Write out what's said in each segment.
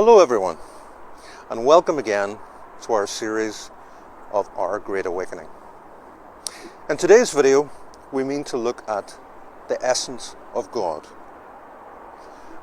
Hello everyone, and welcome again to our series of Our Great Awakening. In today's video, we mean to look at the essence of God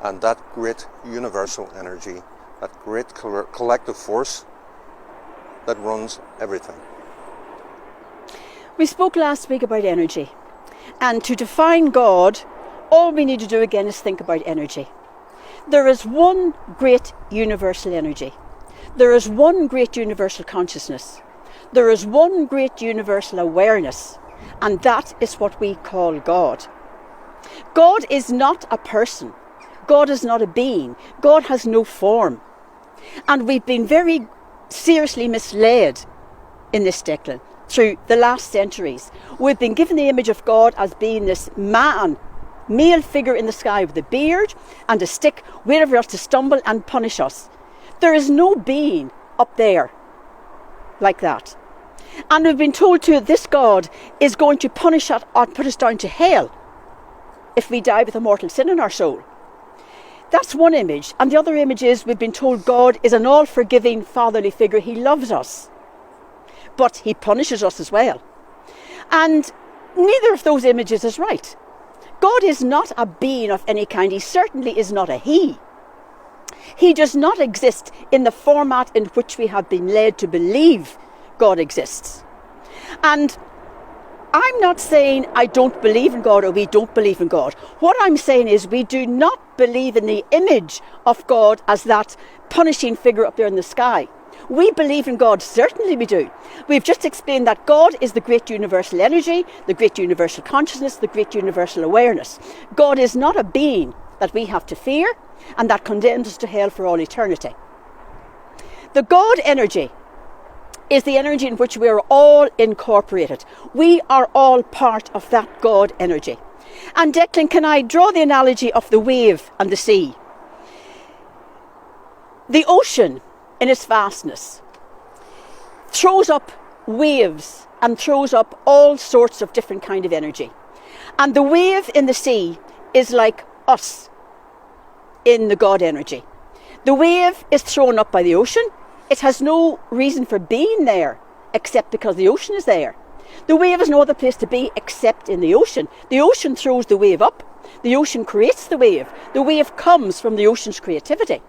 and that great universal energy, that great collective force that runs everything. We spoke last week about energy, and to define God, all we need to do again is think about energy. There is one great universal energy. There is one great universal consciousness. There is one great universal awareness, and that is what we call God. God is not a person. God is not a being. God has no form. And we've been very seriously misled in this, Declan, through the last centuries. We've been given the image of God as being this male figure in the sky with a beard and a stick, waiting for us to stumble and punish us. There is no being up there like that. And we've been told too that this God is going to punish us or put us down to hell if we die with a mortal sin in our soul. That's one image. And the other image is we've been told God is an all-forgiving fatherly figure. He loves us, but he punishes us as well. And neither of those images is right. God is not a being of any kind. He certainly is not a he. He does not exist in the format in which we have been led to believe God exists. And I'm not saying I don't believe in God or we don't believe in God. What I'm saying is we do not believe in the image of God as that punishing figure up there in the sky. We believe in God, certainly we do. We've just explained that God is the great universal energy, the great universal consciousness, the great universal awareness. God is not a being that we have to fear and that condemns us to hell for all eternity. The God energy is the energy in which we are all incorporated. We are all part of that God energy. And Declan, can I draw the analogy of the wave and the sea? The ocean, in its vastness, throws up waves and throws up all sorts of different kind of energy. And the wave in the sea is like us in the God energy. The wave is thrown up by the ocean. It has no reason for being there except because the ocean is there. The wave has no other place to be except in the ocean. The ocean throws the wave up. The ocean creates the wave. The wave comes from the ocean's creativity.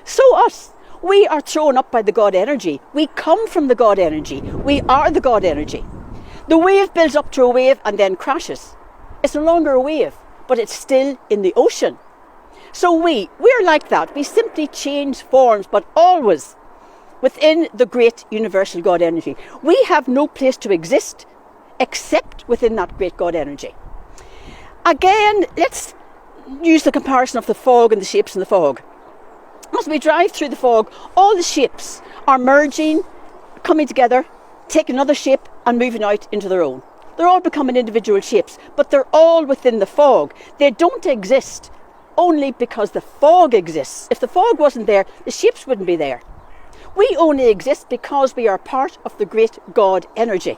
So us. We are thrown up by the God energy. We come from the God energy. We are the God energy. The wave builds up to a wave and then crashes. It's no longer a wave, but it's still in the ocean. So we're like that. We simply change forms, but always within the great universal God energy. We have no place to exist except within that great God energy. Again, let's use the comparison of the fog and the shapes in the fog. As we drive through the fog, all the shapes are merging, coming together, taking another shape and moving out into their own. They're all becoming individual shapes, but they're all within the fog. They don't exist only because the fog exists. If the fog wasn't there, the shapes wouldn't be there. We only exist because we are part of the great God energy.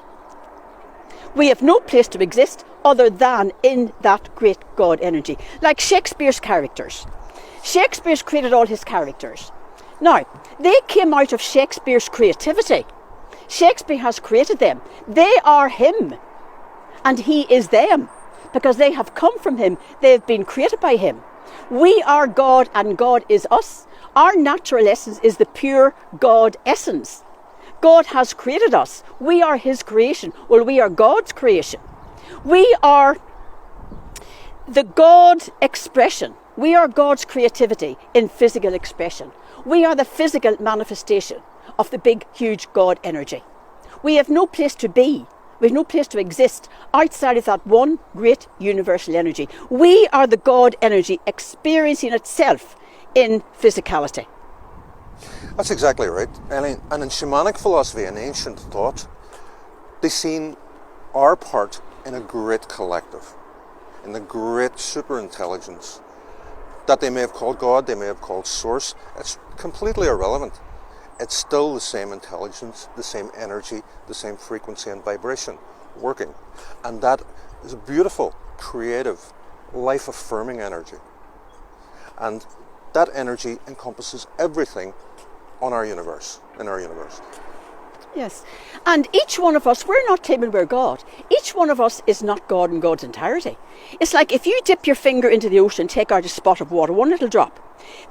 We have no place to exist other than in that great God energy. Like Shakespeare's characters. Shakespeare's created all his characters. Now, they came out of Shakespeare's creativity. Shakespeare has created them. They are him, and he is them, because they have come from him. They have been created by him. We are God, and God is us. Our natural essence is the pure God essence. God has created us. We are his creation. Well, we are God's creation. We are the God expression. We are God's creativity in physical expression. We are the physical manifestation of the big, huge God energy. We have no place to be. We have no place to exist outside of that one great universal energy. We are the God energy experiencing itself in physicality. That's exactly right, Eileen. And in shamanic philosophy and ancient thought, they seen our part in a great collective, in the great superintelligence that they may have called God, they may have called Source. It's completely irrelevant. It's still the same intelligence, the same energy, the same frequency and vibration working. And that is a beautiful, creative, life-affirming energy. And that energy encompasses everything in our universe. Yes. And each one of us, we're not claiming we're God. Each one of us is not God in God's entirety. It's like if you dip your finger into the ocean, take out a spot of water, one little drop.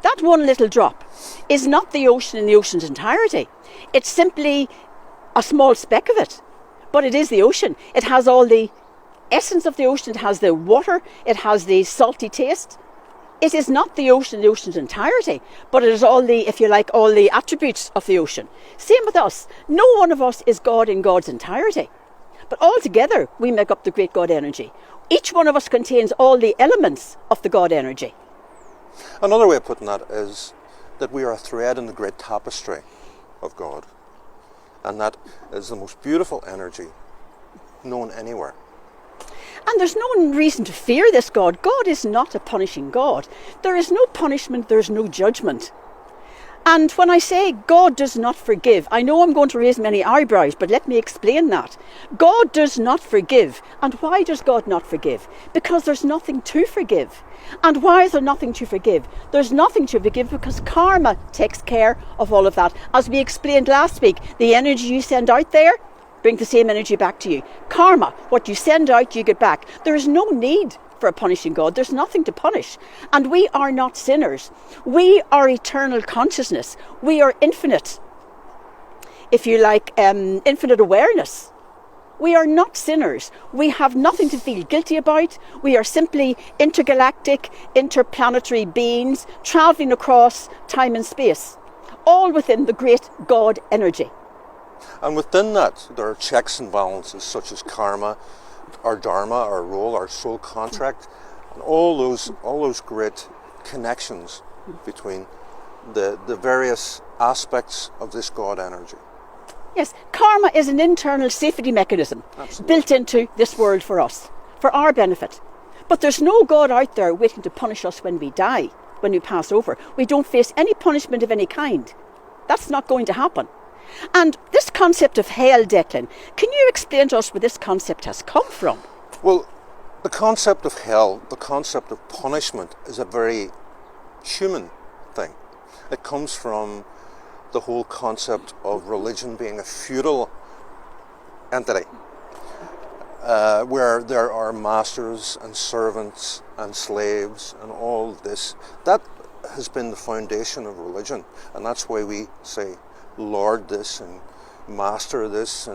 That one little drop is not the ocean in the ocean's entirety. It's simply a small speck of it. But it is the ocean. It has all the essence of the ocean. It has the water. It has the salty taste. It is not the ocean in the ocean's entirety, but it is all the, if you like, all the attributes of the ocean. Same with us. No one of us is God in God's entirety. But all together, we make up the great God energy. Each one of us contains all the elements of the God energy. Another way of putting that is that we are a thread in the great tapestry of God. And that is the most beautiful energy known anywhere. And there's no reason to fear this God. God is not a punishing God. There is no punishment, there's no judgment. And when I say God does not forgive, I know I'm going to raise many eyebrows, but let me explain that. God does not forgive. And why does God not forgive? Because there's nothing to forgive. And why is there nothing to forgive? There's nothing to forgive because karma takes care of all of that. As we explained last week, the energy you send out there, bring the same energy back to you. Karma, what you send out, you get back. There is no need for a punishing God. There's nothing to punish. And we are not sinners. We are eternal consciousness. We are infinite, if you like, infinite awareness. We are not sinners. We have nothing to feel guilty about. We are simply intergalactic, interplanetary beings travelling across time and space, all within the great God energy. And within that, there are checks and balances such as karma, our dharma, our role, our soul contract, and all those great connections between the various aspects of this God energy. Yes, karma is an internal safety mechanism built into this world for us, for our benefit. But there's no God out there waiting to punish us when we die, when we pass over. We don't face any punishment of any kind. That's not going to happen. And this concept of hell, Declan, can you explain to us where this concept has come from? Well, the concept of hell, the concept of punishment, is a very human thing. It comes from the whole concept of religion being a feudal entity, where there are masters and servants and slaves and all this. That has been the foundation of religion, and that's why we say lord this and master this,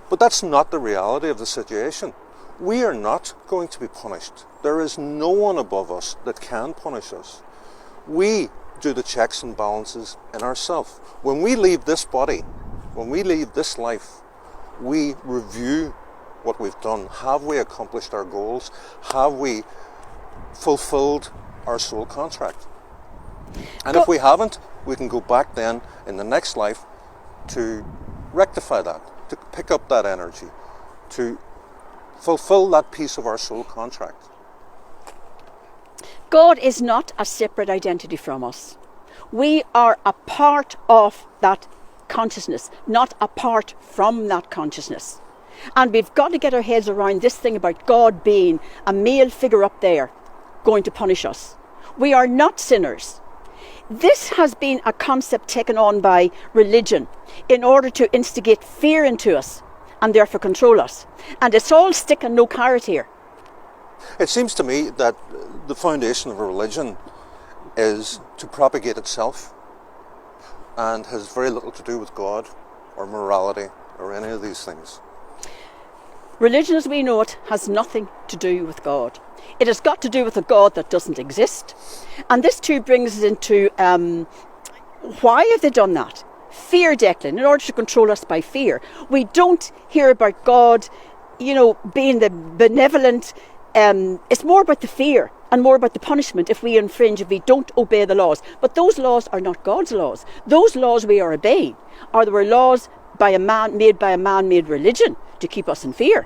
but that's not the reality of the situation. We are not going to be punished. There is no one above us that can punish us. We do the checks and balances in ourselves. When we leave this body, when we leave this life, we review what we've done. Have we accomplished our goals? Have we fulfilled our soul contract? And if we haven't, we can go back then in the next life to rectify that, to pick up that energy, to fulfill that piece of our soul contract. God is not a separate identity from us. We are a part of that consciousness, not apart from that consciousness. And we've got to get our heads around this thing about God being a male figure up there going to punish us. We are not sinners. This has been a concept taken on by religion in order to instigate fear into us and therefore control us. And it's all stick and no carrot here. It seems to me that the foundation of a religion is to propagate itself and has very little to do with God or morality or any of these things. Religion as we know it has nothing to do with God. It has got to do with a God that doesn't exist. And this too brings us into why have they done that? Fear, Declan, in order to control us by fear. We don't hear about God, being the benevolent. It's more about the fear and more about the punishment if we infringe, if we don't obey the laws. But those laws are not God's laws. Those laws we are obeying are the laws made by a man-made religion to keep us in fear.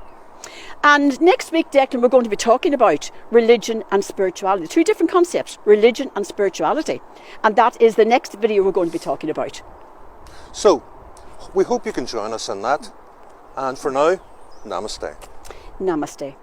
And next week, Declan, we're going to be talking about religion and spirituality. Two different concepts, religion and spirituality. And that is the next video we're going to be talking about. So, we hope you can join us in that. And for now, namaste. Namaste.